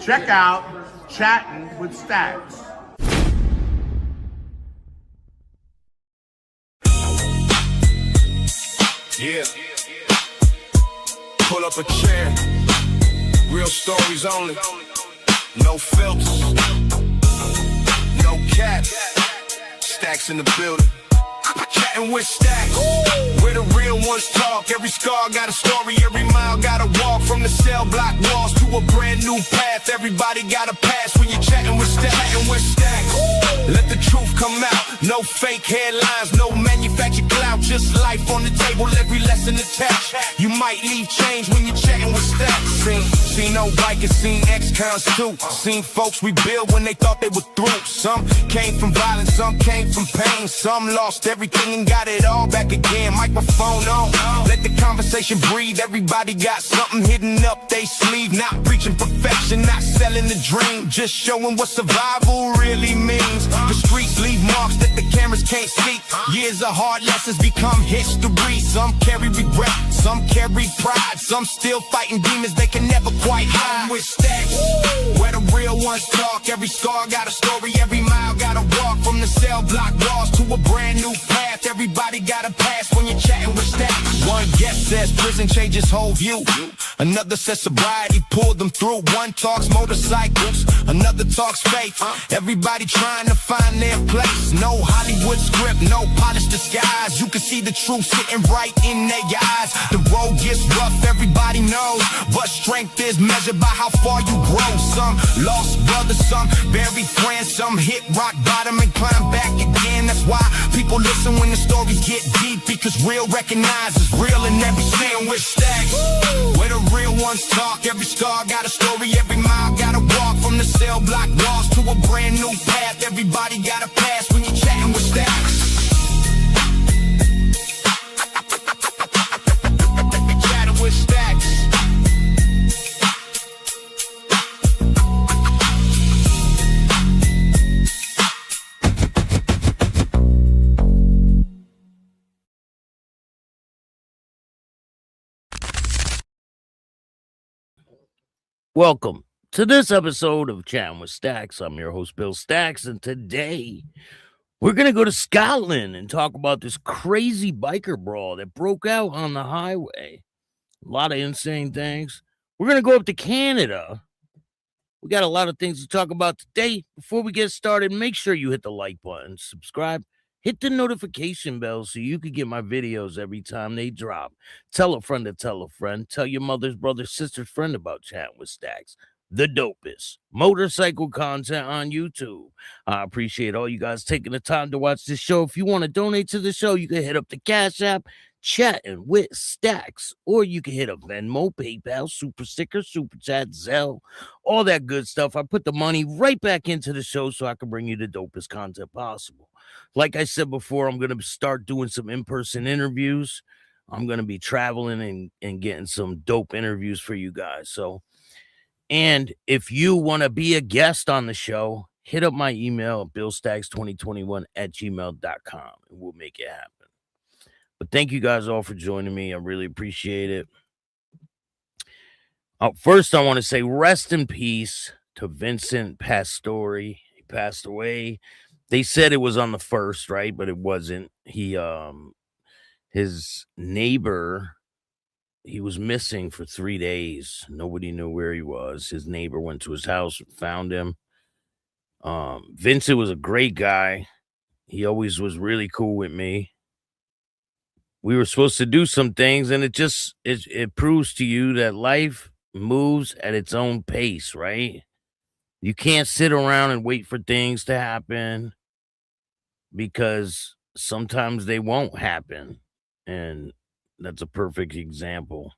Check out Chattin with Staxx. Yeah. Pull up a chair. Real stories only. No filters. No cap. Staxx in the building. Chattin with Staxx. Where the real ones talk. Every scar got a story. Every mile got a walk. From the cell block walls to a brand new path. Everybody got a pass when you're chatting with Staxx. Chattin with Staxx. Let the truth come out. No fake headlines. No manufactured clout. Just life on the table. Every lesson attached. You might leave change when you're chatting with Staxx. Seen no bikers. Seen ex-cons too. Seen folks rebuild when they thought they were through. Some came from violence. Some came from pain. Some lost everything and got it all back again. Microphone on. Let the conversation breathe. Everybody got something hidden up they sleeve. Not preaching perfection. Not selling the dream. Just showing what survival really means. The streets leave marks that the cameras can't see. Years of hard lessons become history. Some carry regret. Some carry pride. Some still fighting demons they can never quite hide. With Staxx, where the real ones talk. Every scar got a story. Every mile got a walk. From the cell block walls to a brand new path. Everybody got a pass when you're chatting with Staxx. One guest says prison changes whole view. Another says sobriety pulled them through. One talks motorcycles, another talks faith. Everybody trying to find their place. No Hollywood script, no polished disguise. You can see the truth sitting right in their eyes. The road gets rough, everybody knows, but strength is measured by how far you grow. Some lost brothers, some buried friends. Some hit rock bottom and climb back again. That's why people listen when the stories get deep, because real recognizes real in every scene with Staxx. Where the real ones talk. Every scar got a story. Every mile got a walk. From the cell block walls to a brand new path. Everybody got a pass when you're chatting with Staxx. Chatting with Staxx. Welcome to this episode of Chattin with Staxx. I'm your host, Bill Staxx, and today we're going to go to Scotland and talk about this crazy biker brawl that broke out on the highway. A lot of insane things. We're going to go up to Canada. We got a lot of things to talk about today. Before we get started, make sure you hit the like button, subscribe, hit the notification bell so you can get my videos every time they drop. Tell a friend to tell a friend. Tell your mother's brother, sister's friend about Chattin with Staxx, the dopest motorcycle content on YouTube. I appreciate all you guys taking the time to watch this show. If you want to donate to the show, you can hit up the Cash App, Chattin with Staxx, or you can hit up Venmo, PayPal, Super Sticker, Super Chat, Zelle, all that good stuff. I put the money right back into the show so I can bring you the dopest content possible. Like I said before, I'm going to start doing some in-person interviews. I'm going to be traveling and getting some dope interviews for you guys. And if you want to be a guest on the show, hit up my email at billstax2021@gmail.com and we'll make it happen. But thank you guys all for joining me. I really appreciate it. First, I want to say rest in peace to Vincent Pastore. He passed away. They said it was on the 1st, right? But it wasn't. His neighbor, he was missing for 3 days. Nobody knew where he was. His neighbor went to his house and found him. Vincent was a great guy. He always was really cool with me. We were supposed to do some things, and it proves to you that life moves at its own pace, right? You can't sit around and wait for things to happen, because sometimes they won't happen. And that's a perfect example.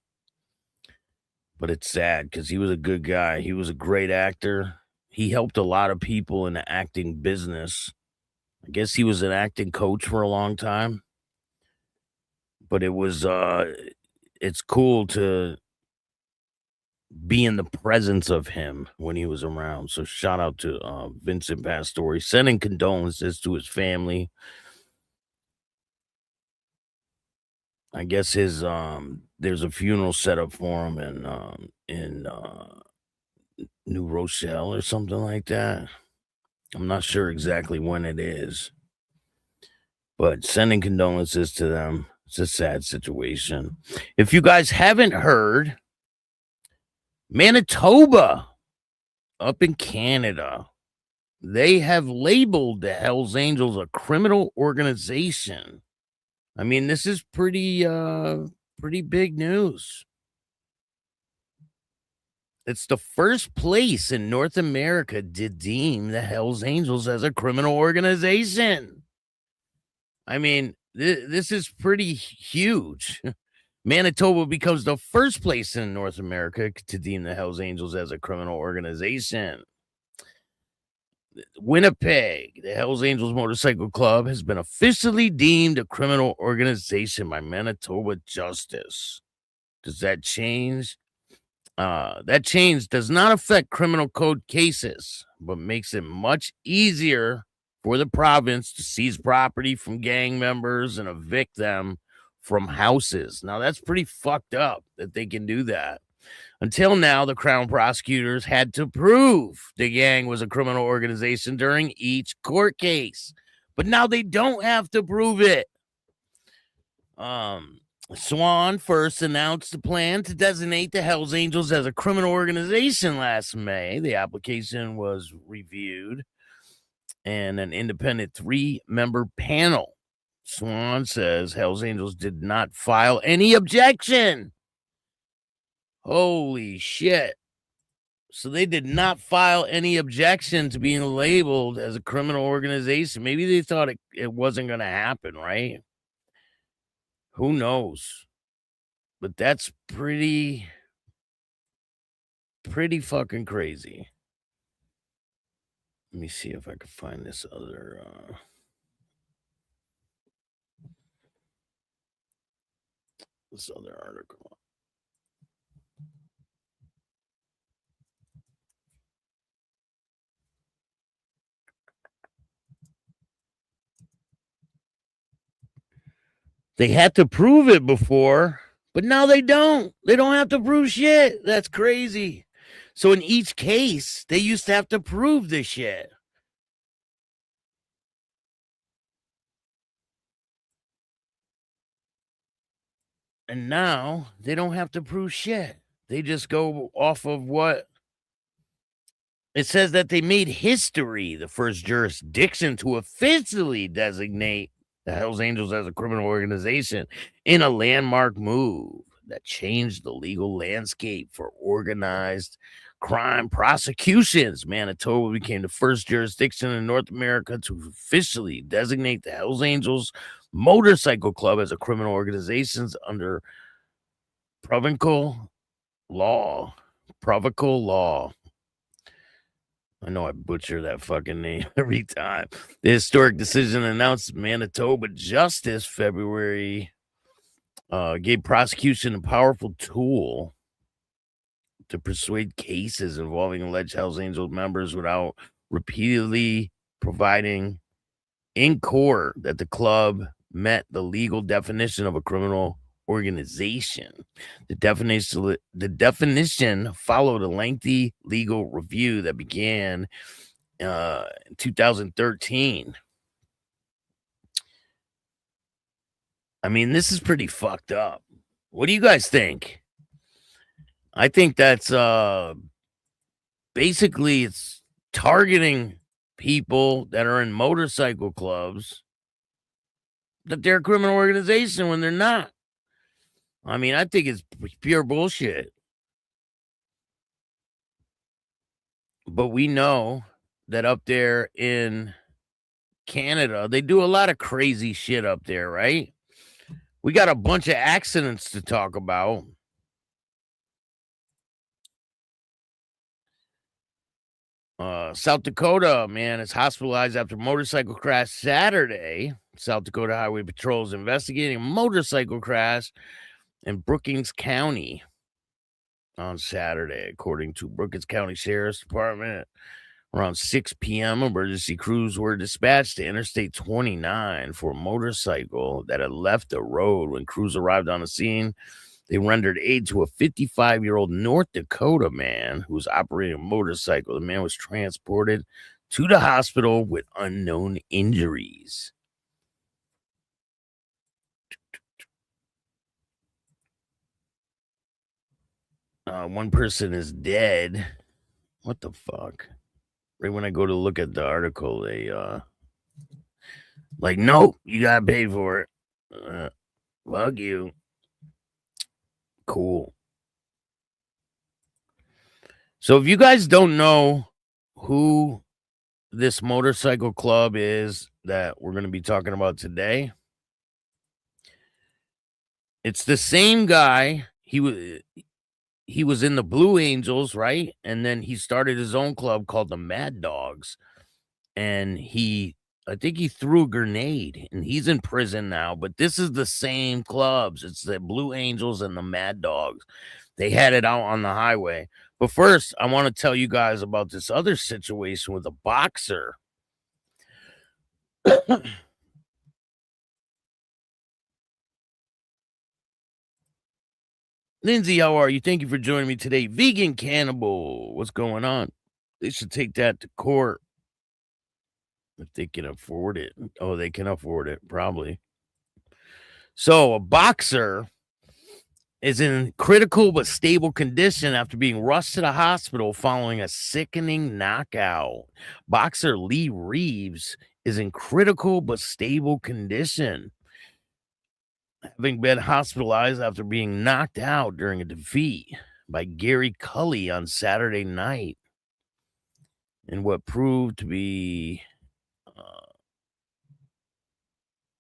But it's sad because he was a good guy. He was a great actor. He helped a lot of people in the acting business. I guess he was an acting coach for a long time. But it's cool to be in the presence of him when he was around. So shout out to Vincent Pastore, sending condolences to his family. I guess his there's a funeral set up for him in New Rochelle or something like that. I'm not sure exactly when it is, but sending condolences to them. It's a sad situation. If you guys haven't heard, Manitoba up in Canada, they have labeled the Hells Angels a criminal organization. I mean, this is pretty big news. It's the first place in North America to deem the Hells Angels as a criminal organization. I mean, this is pretty huge. Manitoba becomes the first place in North America to deem the Hells Angels as a criminal organization. Winnipeg, the Hells Angels Motorcycle Club, has been officially deemed a criminal organization by Manitoba Justice. Does that change? That change does not affect criminal code cases, but makes it much easier for the province to seize property from gang members and evict them from houses. Now, that's pretty fucked up that they can do that. Until now, the Crown prosecutors had to prove the gang was a criminal organization during each court case, but now they don't have to prove it. Swan first announced the plan to designate the Hells Angels as a criminal organization last May. The application was reviewed, and an independent 3-member panel. Swan says Hells Angels did not file any objection. Holy shit. So they did not file any objection to being labeled as a criminal organization. Maybe they thought it wasn't going to happen, right? Who knows? But that's pretty fucking crazy. Let me see if I can find this other article. They had to prove it before, but now they don't. They don't have to prove shit. That's crazy. So in each case, they used to have to prove this shit. And now they don't have to prove shit. They just go off of what it says, that they made history, the first jurisdiction to officially designate the Hells Angels as a criminal organization in a landmark move that changed the legal landscape for organized crime prosecutions. Manitoba became the first jurisdiction in North America to officially designate the Hells Angels Motorcycle Club as a criminal organization under provincial law. I know I butcher that fucking name every time. The historic decision announced Manitoba Justice February gave prosecution a powerful tool to persuade cases involving alleged Hells Angels members without repeatedly providing in court that the club met the legal definition of a criminal organization. The definition followed a lengthy legal review that began in 2013. I mean, this is pretty fucked up. What do you guys think? I think that's basically it's targeting people that are in motorcycle clubs that they're a criminal organization when they're not. I mean, I think it's pure bullshit. But we know that up there in Canada, they do a lot of crazy shit up there, right? We got a bunch of accidents to talk about. South Dakota, man, is hospitalized after motorcycle crash Saturday. South Dakota Highway Patrol is investigating a motorcycle crash in Brookings County on Saturday, according to Brookings County Sheriff's Department. Around 6 p.m., emergency crews were dispatched to Interstate 29 for a motorcycle that had left the road. When crews arrived on the scene, They rendered aid to a 55-year-old North Dakota man who was operating a motorcycle. The man was transported to the hospital with unknown injuries. One person is dead. What the fuck? Right when I go to look at the article, they like, nope, you gotta pay for it. Fuck you. Cool. So if you guys don't know who this motorcycle club is that we're going to be talking about today, it's the same guy. He was in the Blue Angels, right? And then he started his own club called the Mad Dogs. And I think he threw a grenade, and he's in prison now. But this is the same clubs. It's the Blue Angels and the Mad Dogs. They had it out on the highway. But first, I want to tell you guys about this other situation with a boxer. Lindsay, how are you? Thank you for joining me today. Vegan Cannibal, what's going on? They should take that to court if they can afford it. Oh, they can afford it, probably. So, a boxer is in critical but stable condition after being rushed to the hospital following a sickening knockout. Boxer Lee Reeves is in critical but stable condition, having been hospitalized after being knocked out during a defeat by Gary Cully on Saturday night in what proved to be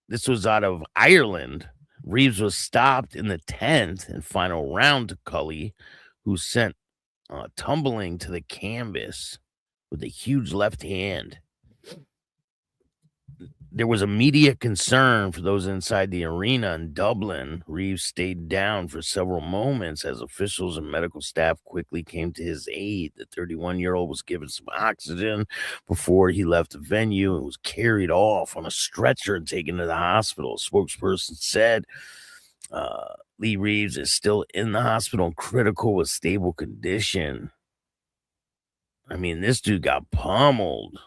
this was out of Ireland. Reeves was stopped in the 10th and final round to Cully, who sent tumbling to the canvas with a huge left hand. There was immediate concern for those inside the arena in Dublin. Reeves stayed down for several moments as officials and medical staff quickly came to his aid. The 31-year-old was given some oxygen before he left the venue and was carried off on a stretcher and taken to the hospital. A spokesperson said Lee Reeves is still in the hospital in critical but stable condition. I mean, this dude got pummeled.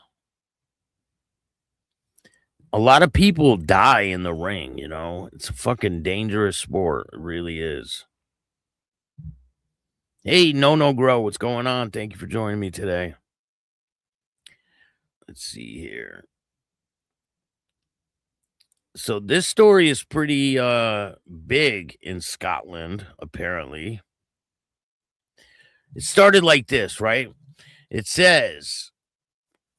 A lot of people die in the ring, you know. It's a fucking dangerous sport. It really is. Hey, No Grow, what's going on? Thank you for joining me today. Let's see here. So this story is pretty big in Scotland, apparently. It started like this, right? It says,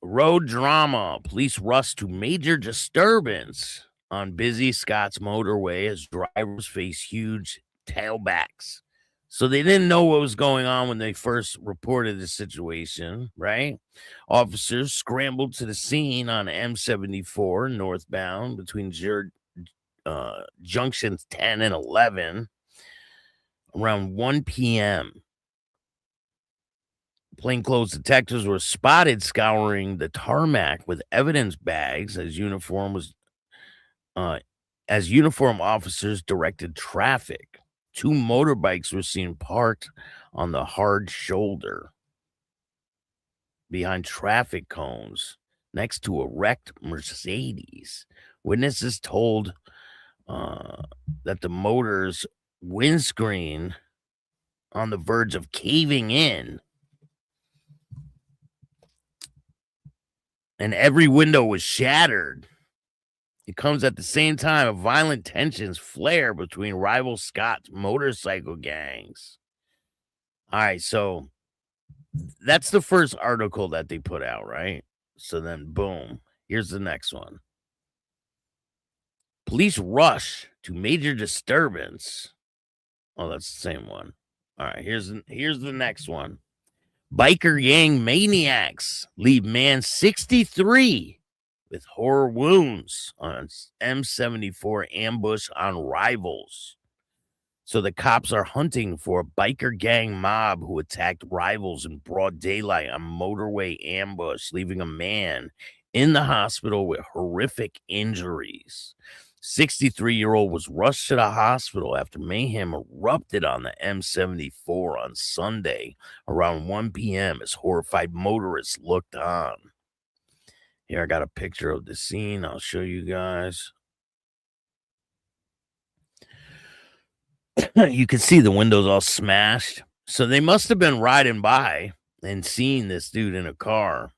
road drama. Police rush to major disturbance on busy Scots motorway as drivers face huge tailbacks. So they didn't know what was going on when they first reported the situation, right? Officers scrambled to the scene on M74 northbound between junctions 10 and 11 around 1 p.m. Plainclothes detectives were spotted scouring the tarmac with evidence bags as uniform officers directed traffic. 2 motorbikes were seen parked on the hard shoulder behind traffic cones next to a wrecked Mercedes. Witnesses told that the motor's windscreen on the verge of caving in, and every window was shattered. It comes at the same time of violent tensions flare between rival Scots motorcycle gangs. All right, so that's the first article that they put out, right? So then, boom, here's the next one. Police rush to major disturbance. Oh, that's the same one. All right, here's the next one. Biker gang maniacs leave man 63 with horror wounds on M74 ambush on rivals. So the cops are hunting for a biker gang mob who attacked rivals in broad daylight on Motorway ambush, leaving a man in the hospital with horrific injuries. 63-year-old was rushed to the hospital after mayhem erupted on the M74 on Sunday around 1 p.m. as horrified motorists looked on. Here, I got a picture of the scene. I'll show you guys. You can see the windows all smashed. So they must have been riding by and seeing this dude in a car.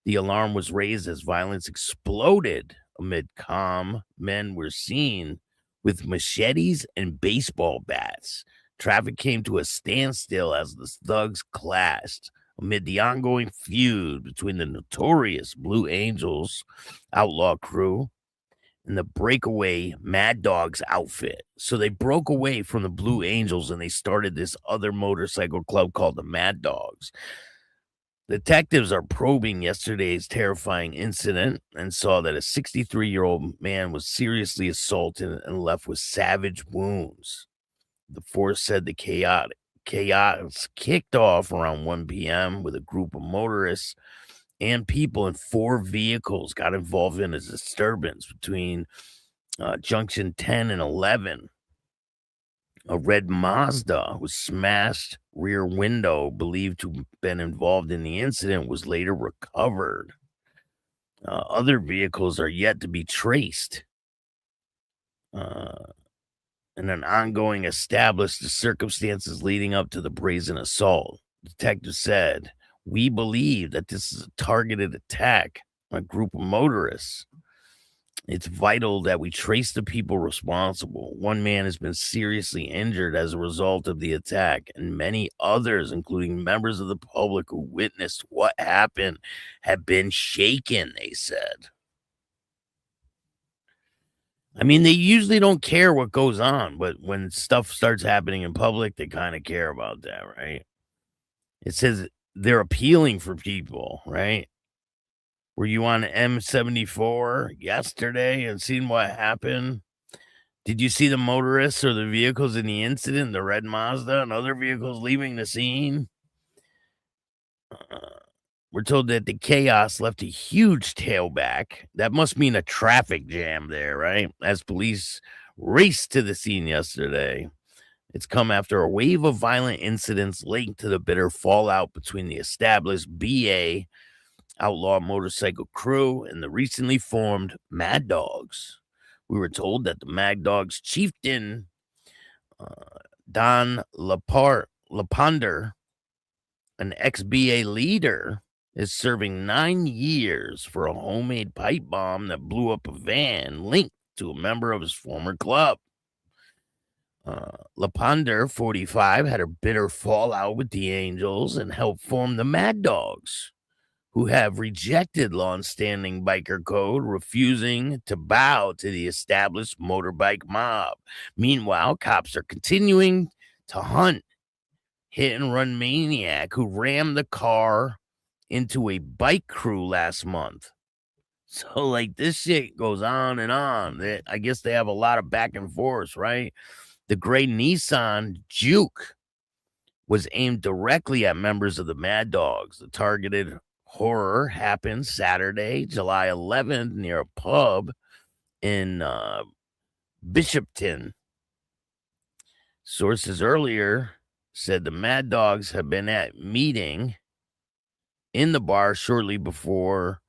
The alarm was raised as violence exploded amid calm. Men were seen with machetes and baseball bats. Traffic came to a standstill as the thugs clashed amid the ongoing feud between the notorious Blue Angels outlaw crew and the breakaway Mad Dogs outfit. So they broke away from the Blue Angels and they started this other motorcycle club called the Mad Dogs. Detectives are probing yesterday's terrifying incident and saw that a 63-year-old man was seriously assaulted and left with savage wounds. The force said the chaos kicked off around 1 p.m. with a group of motorists and people in 4 vehicles got involved in a disturbance between junction 10 and 11. A red Mazda with smashed rear window, believed to have been involved in the incident, was later recovered. Other vehicles are yet to be traced. And an ongoing established the circumstances leading up to the brazen assault. Detective said, "We believe that this is a targeted attack on a group of motorists. It's vital that we trace the people responsible. One man has been seriously injured as a result of the attack, and many others, including members of the public who witnessed what happened, have been shaken," they said. I mean, they usually don't care what goes on, but when stuff starts happening in public, they kind of care about that, right? It says they're appealing for people, right? Were you on M74 yesterday and seen what happened? Did you see the motorists or the vehicles in the incident, the red Mazda and other vehicles leaving the scene? We're told that the chaos left a huge tailback. That must mean a traffic jam there, right? As police raced to the scene yesterday. It's come after a wave of violent incidents linked to the bitter fallout between the established BA outlaw motorcycle crew and the recently formed Mad Dogs. We were told that the Mad Dogs chieftain, Don Laponder, an ex-BA leader, is serving 9 years for a homemade pipe bomb that blew up a van linked to a member of his former club. Laponder, 45, had a bitter fallout with the Angels and helped form the Mad Dogs, who have rejected long-standing biker code, refusing to bow to the established motorbike mob. Meanwhile, cops are continuing to hunt hit-and-run maniac who rammed the car into a bike crew last month. So, like, this shit goes on and on. I guess they have a lot of back and forth, right? The gray Nissan Juke was aimed directly at members of the Mad Dogs. The targeted horror happened Saturday, July 11th, near a pub in Bishopton. Sources earlier said the Mad Dogs had been at meeting in the bar shortly before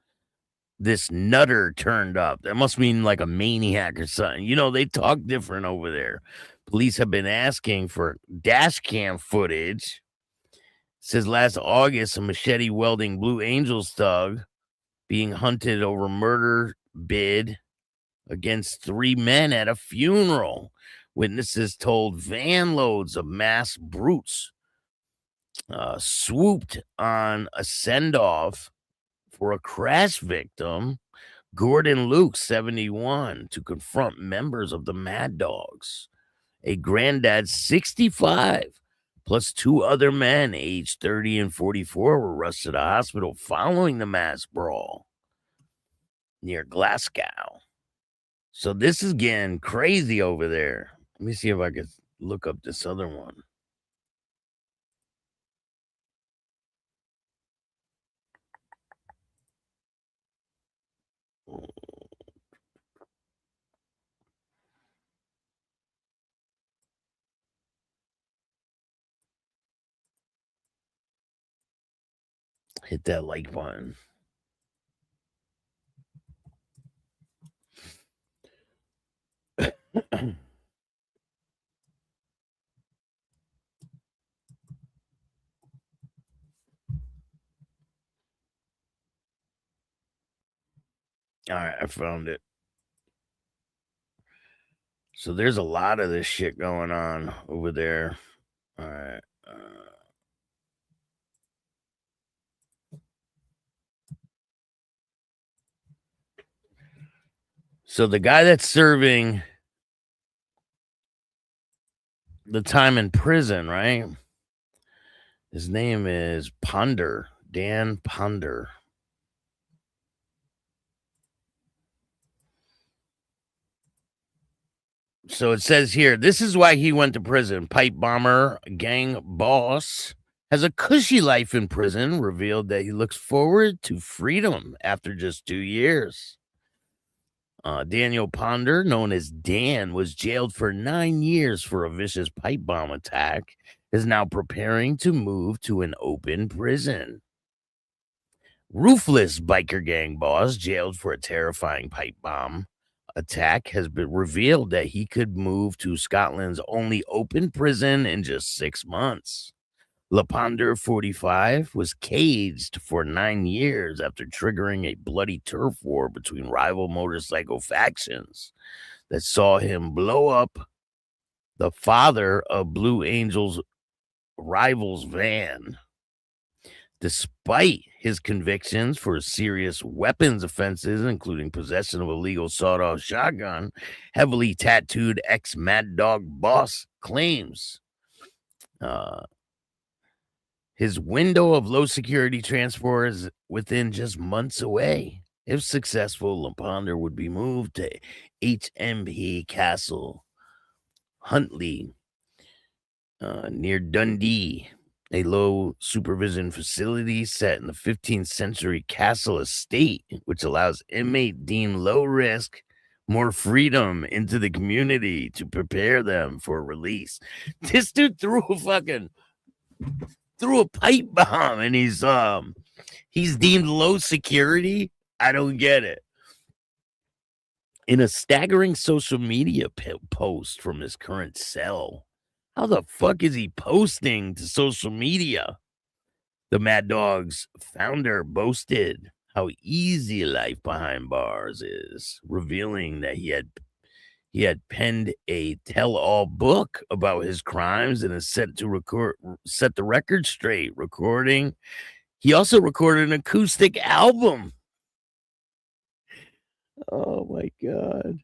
this nutter turned up. That must mean like a maniac or something. You know, they talk different over there. Police have been asking for dash cam footage. It says last August, a machete welding Blue Angels thug being hunted over murder bid against 3 men at a funeral. Witnesses told van loads of masked brutes swooped on a send-off for a crash victim, Gordon Luke, 71, to confront members of the Mad Dogs. A granddad, 65, plus 2 other men, aged 30 and 44, were rushed to the hospital following the mass brawl near Glasgow. So this is getting crazy over there. Let me see if I can look up this other one. hit that like button. All right, I found it. So there's a lot of this shit going on over there. All right. So the guy that's serving the time in prison, right? His name is Ponder, Dan Ponder. So it says here, this is why he went to prison. Pipe bomber, gang boss, has a cushy life in prison, revealed that he looks forward to freedom after just 2 years. Daniel Ponder, known as Dan, was jailed for 9 years for a vicious pipe bomb attack, is now preparing to move to an open prison. Ruthless biker gang boss, jailed for a terrifying pipe bomb attack, has been revealed that he could move to Scotland's only open prison in just 6 months. Laponder, 45, was caged for 9 years after triggering a bloody turf war between rival motorcycle factions that saw him blow up the father of Blue Angels' rival's van. Despite his convictions for serious weapons offenses, including possession of a legal sawed-off shotgun, heavily tattooed ex-Mad Dog boss claims his window of low-security transport is within just months away. If successful, Laponder would be moved to HMP Castle, Huntley, near Dundee, a low supervision facility set in the 15th century castle estate, which allows inmate deemed low risk more freedom into the community to prepare them for release. This dude threw a pipe bomb and he's deemed low security. I don't get it. In a staggering social media post from his current cell, how the fuck is he posting to social media? The Mad Dog's founder boasted how easy life behind bars is, revealing that he had penned a tell-all book about his crimes and is set the record straight. He also recorded an acoustic album. Oh my God.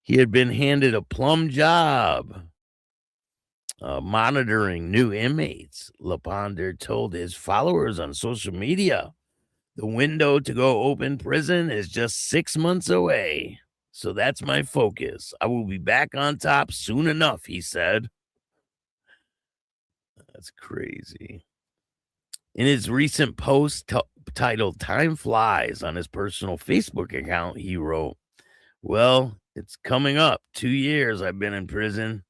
He had been handed a plum job monitoring new inmates. Laponder told his followers on social media, the window to go open prison is just 6 months away. So that's my focus. I will be back on top soon enough, he said. That's crazy. In his recent post titled Time Flies on his personal Facebook account, he wrote, well, it's coming up. 2 years I've been in prison.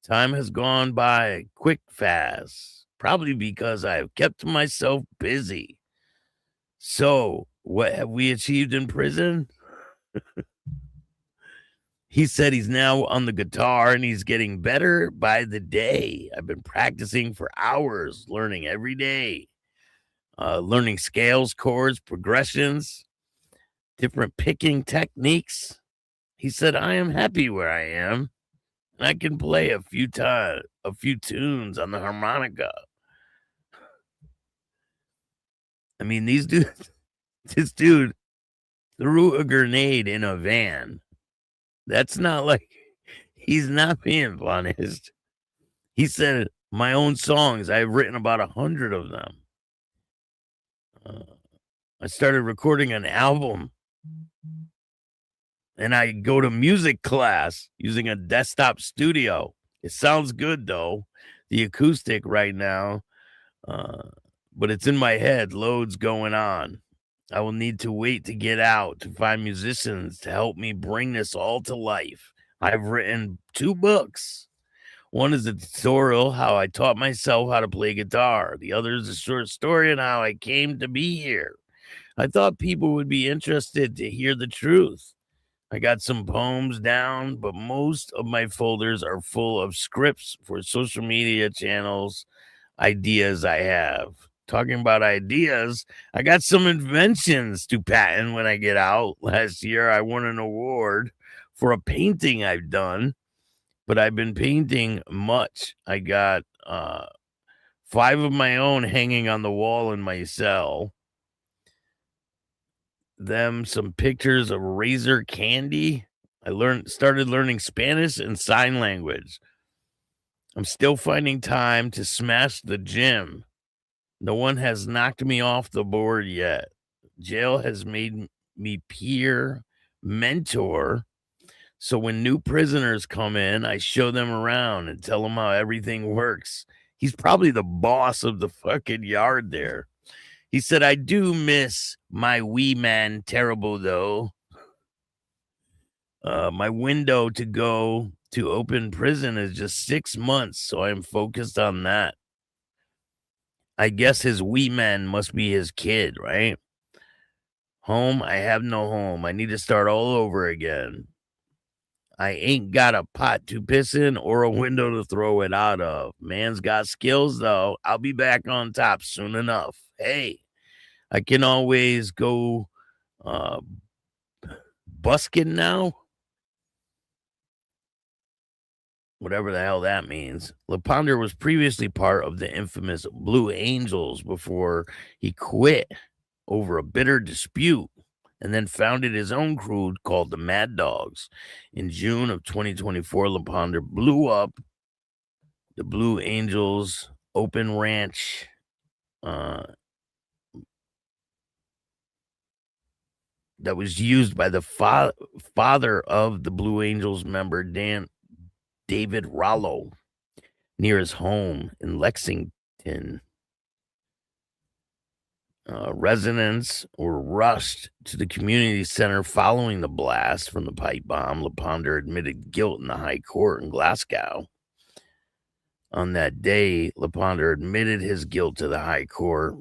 Time has gone by quick fast, probably because I have kept myself busy. So, what have we achieved in prison? He said he's now on the guitar and he's getting better by the day. I've been practicing for hours, learning every day, learning scales, chords, progressions, different picking techniques. He said, I am happy where I am, and I can play a few tunes on the harmonica. I mean, this dude threw a grenade in a van. That's not like, he's not being punished. He said, my own songs, I've written about 100 of them. I started recording an album, and I go to music class using a desktop studio. It sounds good, though, the acoustic right now, but it's in my head, loads going on. I will need to wait to get out to find musicians to help me bring this all to life. I've written 2 books. One is a tutorial how I taught myself how to play guitar. The other is a short story on how I came to be here. I thought people would be interested to hear the truth. I got some poems down, but most of my folders are full of scripts for social media channels, ideas I have. Talking about ideas, I got some inventions to patent when I get out. Last year, I won an award for a painting I've done, but I've been painting much. I got 5 of my own hanging on the wall in my cell. Some pictures of razor candy. I started learning Spanish and sign language. I'm still finding time to smash the gym. No one has knocked me off the board yet. Jail has made me peer mentor. So when new prisoners come in, I show them around and tell them how everything works. He's probably the boss of the fucking yard there. He said, I do miss my wee man terrible, though. My window to go to open prison is just 6 months, so I'm focused on that. I guess his wee man must be his kid, right? Home, I have no home. I need to start all over again. I ain't got a pot to piss in or a window to throw it out of. Man's got skills, though. I'll be back on top soon enough. Hey, I can always go busking now. Whatever the hell that means. LePonder was previously part of the infamous Blue Angels before he quit over a bitter dispute and then founded his own crew called the Mad Dogs. In June of 2024, LePonder blew up the Blue Angels open ranch that was used by the father of the Blue Angels member, David Rollo, near his home in Lexington. Residents were rushed to the community center following the blast from the pipe bomb. LePonder admitted guilt in the High Court in Glasgow. On that day, LePonder admitted his guilt to the High Court.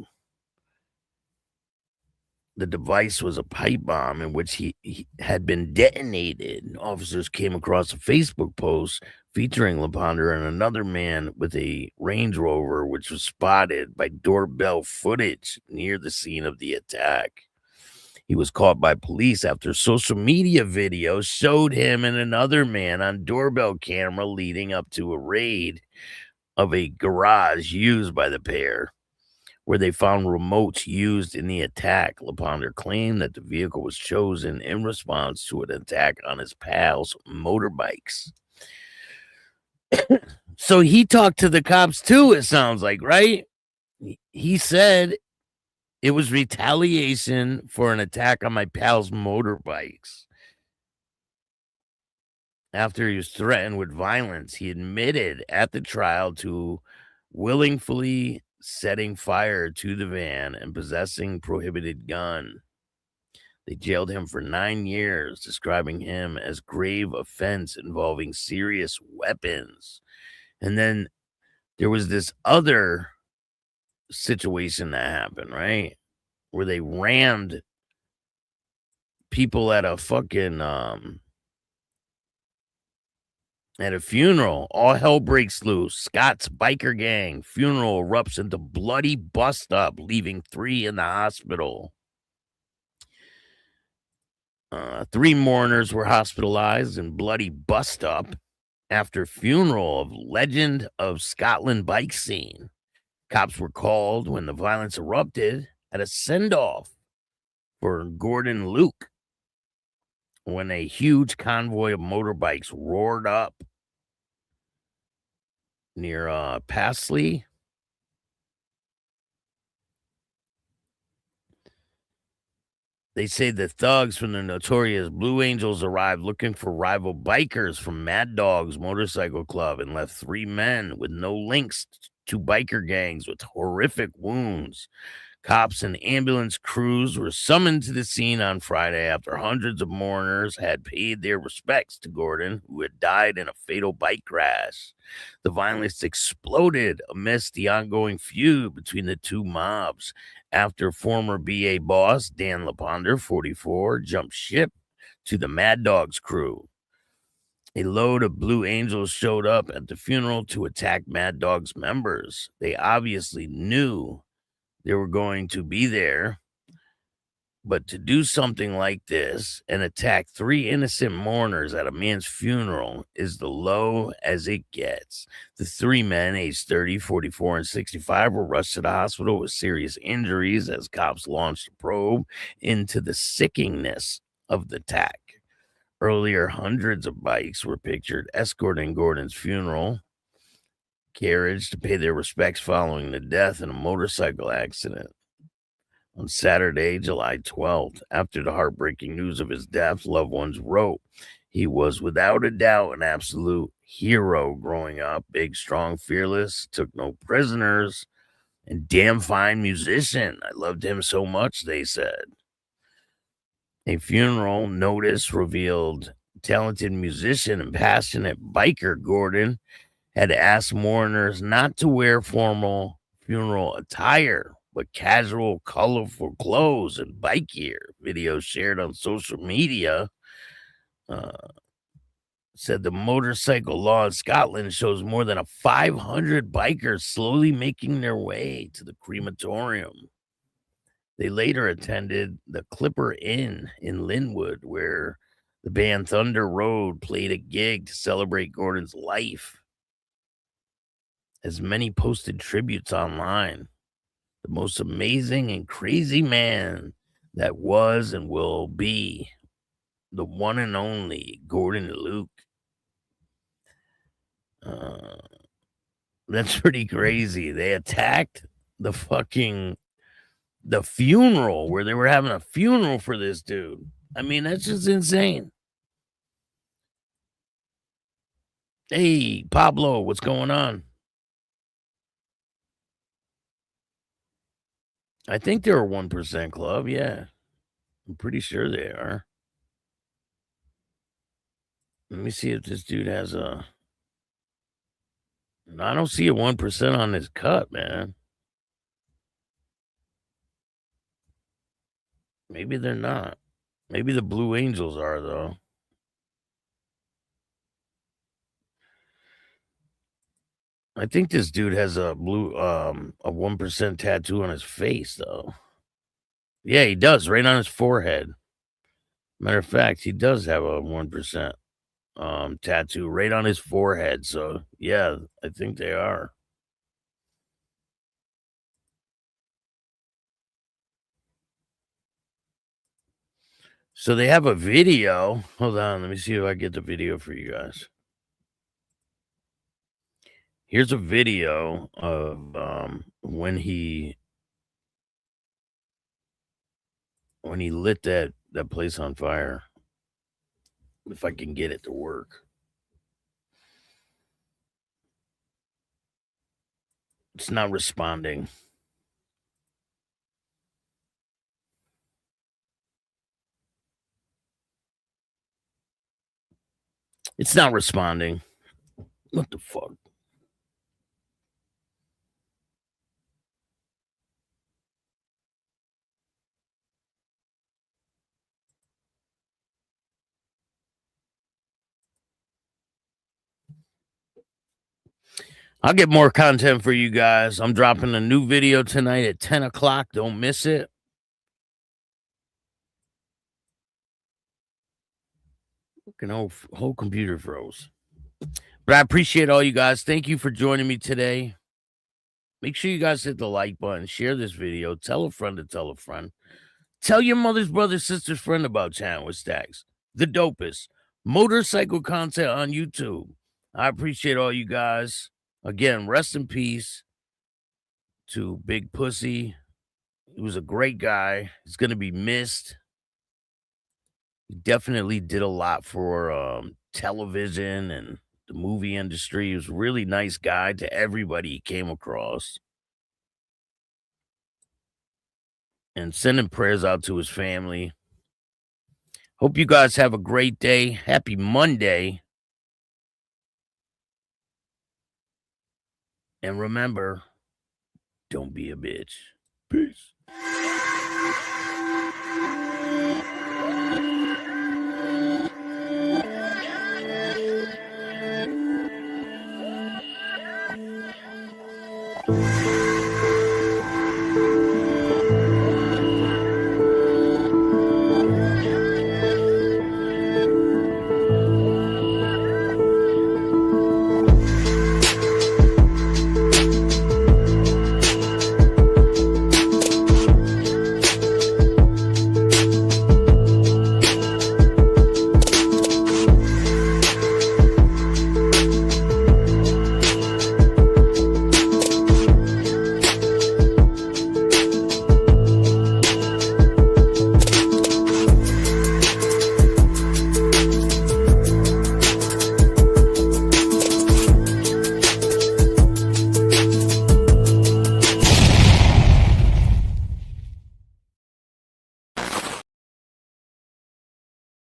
The device was a pipe bomb in which he had been detonated. Officers came across a Facebook post featuring LePonder and another man with a Range Rover, which was spotted by doorbell footage near the scene of the attack. He was caught by police after social media videos showed him and another man on doorbell camera leading up to a raid of a garage used by the pair, where they found remotes used in the attack. LePonder claimed that the vehicle was chosen in response to an attack on his pals' motorbikes. So he talked to the cops too, it sounds like, right? He said it was retaliation for an attack on my pals' motorbikes. After he was threatened with violence, he admitted at the trial to willingly setting fire to the van and possessing prohibited gun. They jailed him for 9 years, describing him as grave offense involving serious weapons. And then there was this other situation that happened, right? Where they rammed people at a fucking at a funeral. All hell breaks loose. Scott's biker gang funeral erupts into bloody bust-up, leaving 3 in the hospital. 3 mourners were hospitalized in bloody bust-up after funeral of legend of Scotland bike scene. Cops were called when the violence erupted at a send-off for Gordon Luke, when a huge convoy of motorbikes roared up near Passley. They say the thugs from the notorious Blue Angels arrived looking for rival bikers from Mad Dogs Motorcycle Club and left 3 men with no links to biker gangs with horrific wounds. Cops and ambulance crews were summoned to the scene on Friday after hundreds of mourners had paid their respects to Gordon, who had died in a fatal bike crash. The violence exploded amidst the ongoing feud between the two mobs after former BA boss Dan LaPonder, 44, jumped ship to the Mad Dogs crew. A load of Blue Angels showed up at the funeral to attack Mad Dog's members. They obviously knew they were going to be there, but to do something like this and attack 3 innocent mourners at a man's funeral is the low as it gets. The 3 men, aged 30, 44, and 65, were rushed to the hospital with serious injuries as cops launched a probe into the sickiness of the attack. Earlier, hundreds of bikes were pictured escorting Gordon's funeral carriage to pay their respects following the death in a motorcycle accident. On Saturday, July 12th, after the heartbreaking news of his death, loved ones wrote, "He was without a doubt an absolute hero growing up, big, strong, fearless, took no prisoners, and damn fine musician. I loved him so much," they said. A funeral notice revealed talented musician and passionate biker Gordon had asked mourners not to wear formal funeral attire, but casual, colorful clothes and bike gear. Videos shared on social media said the motorcycle law in Scotland shows more than 500 bikers slowly making their way to the crematorium. They later attended the Clipper Inn in Linwood, where the band Thunder Road played a gig to celebrate Gordon's life. As many posted tributes online, the most amazing and crazy man that was and will be the one and only Gordon Luke. That's pretty crazy. They attacked the funeral where they were having a funeral for this dude. I mean, that's just insane. Hey, Pablo, what's going on? I think they're a 1% club. Yeah, I'm pretty sure they are. Let me see if this dude has a. I don't see a 1% on his cut, man. Maybe they're not. Maybe the Blue Angels are, though. I think this dude has a 1% tattoo on his face, though. Yeah, he does, right on his forehead. Matter of fact, he does have a 1% tattoo right on his forehead. So yeah, I think they are. So they have a video. Hold on, let me see if I get the video for you guys. Here's a video of when he lit that place on fire. If I can get it to work. It's not responding. It's not responding. What the fuck? I'll get more content for you guys. I'm dropping a new video tonight at 10 o'clock. Don't miss it. Fucking whole computer froze. But I appreciate all you guys. Thank you for joining me today. Make sure you guys hit the like button. Share this video. Tell a friend to tell a friend. Tell your mother's brother, sister's friend about Chattin With Staxx. The dopest motorcycle content on YouTube. I appreciate all you guys. Again, rest in peace to Big Pussy. He was a great guy. He's going to be missed. He definitely did a lot for television and the movie industry. He was a really nice guy to everybody he came across. and sending prayers out to his family. Hope you guys have a great day. Happy Monday. And remember, don't be a bitch. Peace.